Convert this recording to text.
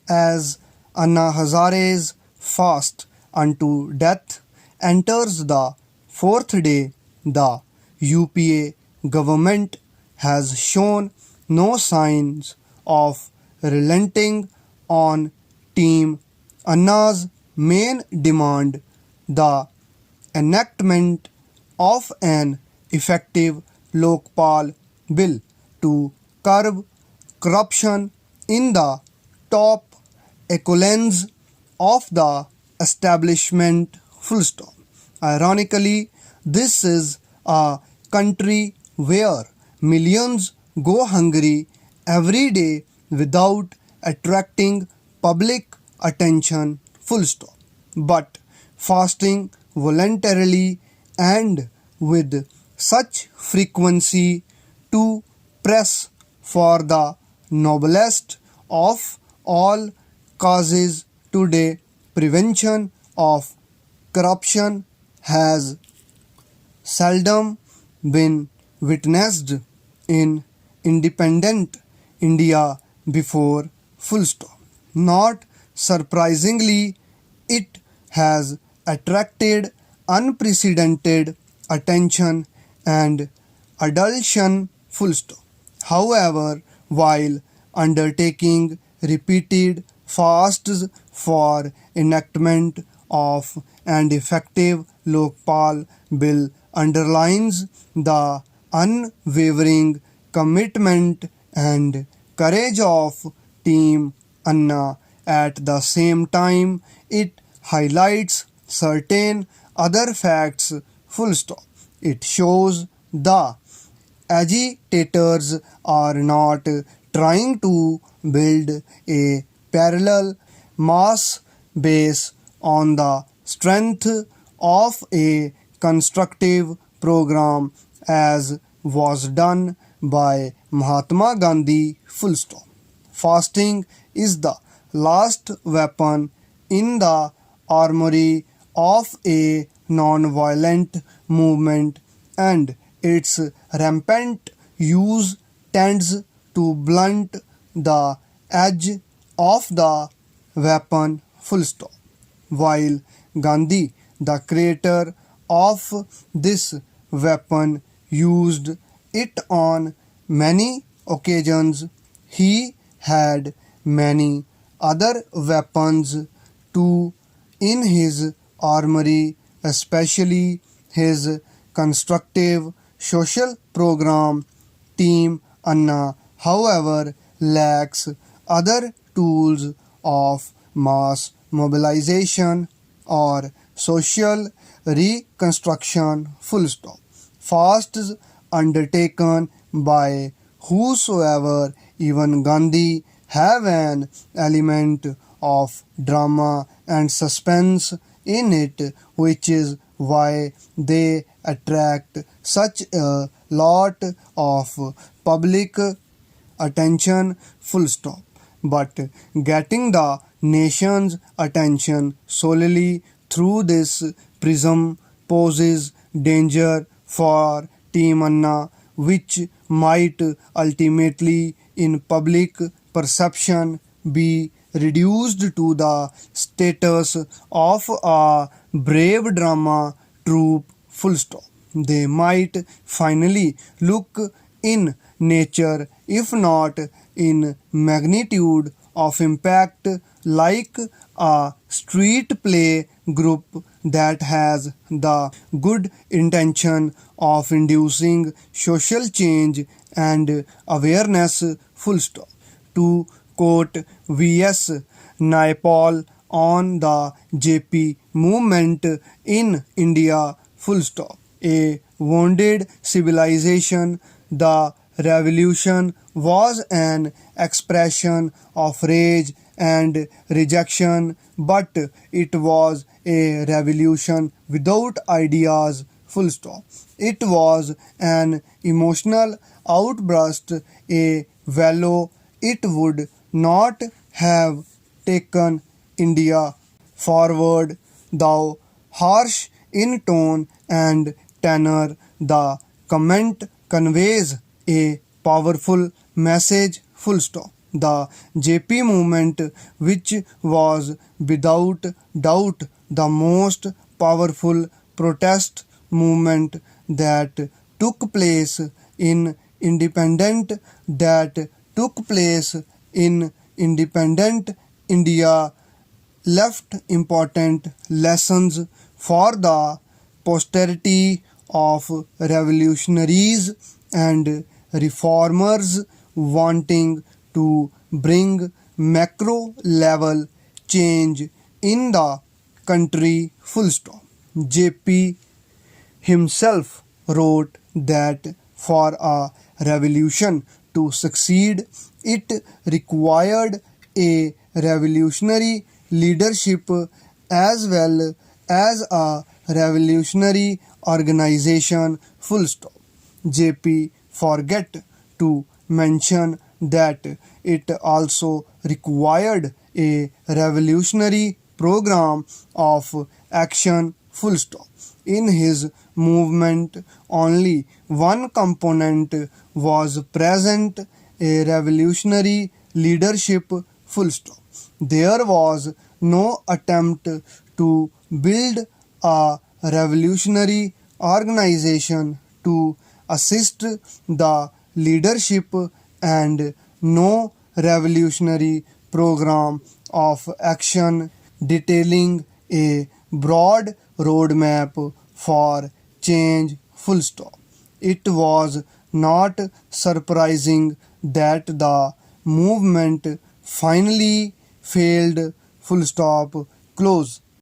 as Anna Hazare's fast unto death enters the fourth day, the UPA government has shown no signs of relenting on Team Anna's main demand, the enactment of an effective Lokpal bill to curb corruption in the top echelons of the establishment. Full stop. Ironically, this is a country where millions go hungry every day without attracting public attention. Full stop. But fasting voluntarily and with such frequency to press for the noblest of all causes today, prevention of corruption, has seldom been witnessed in independent India before. Full stop. Not surprisingly, it has attracted unprecedented attention and adulation. Full stop. However, while undertaking repeated fasts for enactment of an effective Lokpal bill underlines the unwavering commitment and courage of Team Anna. At the same time, it highlights certain other facts. Full stop. It shows the agitators are not trying to build a parallel mass base on the strength of a constructive program as was done by Mahatma Gandhi. Full stop. Fasting is the last weapon in the armory of a non-violent movement, and its rampant use tends to blunt the edge of the weapon. Full stop. While Gandhi, the creator of this weapon, used it on many occasions, he had many other weapons too in his armory, especially his constructive social program. Team Anna, however, lacks other tools of mass mobilization or social reconstruction. Full stop. Fasts undertaken by whosoever, even Gandhi, have an element of drama and suspense in it, which is why they attract such a lot of public attention. Full stop. But getting the nation's attention solely through this prism poses danger for Team Anna, which might ultimately, in public perception, be reduced to the status of a brave drama troupe. Full stop. They might finally look in nature, if not in magnitude of impact, like a street play group that has the good intention of inducing social change and awareness. Full stop. To quote V.S. Naipaul on the JP movement in India. Full stop. A wounded civilization. The revolution was an expression of rage and rejection, but it was a revolution without ideas. Full stop. It was an emotional outburst, a valor. It would not have taken India forward, though harsh in tone and tenor. The comment conveys a powerful message. Full stop. The JP movement, which was without doubt the most powerful protest movement that took place in independent India, left important lessons for the posterity of revolutionaries and reformers wanting to bring macro level change in the country. Full stop. JP himself wrote that for a revolution to succeed, it required a revolutionary leadership as well as a revolutionary organization. Full stop. JP forget to mention that it also required a revolutionary program of action. Full stop. In his movement, only one component was present, a revolutionary leadership. Full stop. There was no attempt to build a revolutionary organization to assist the leadership and no revolutionary program of action detailing a broad roadmap for change. Full stop. It was not surprising that the movement finally failed. Full stop. Close.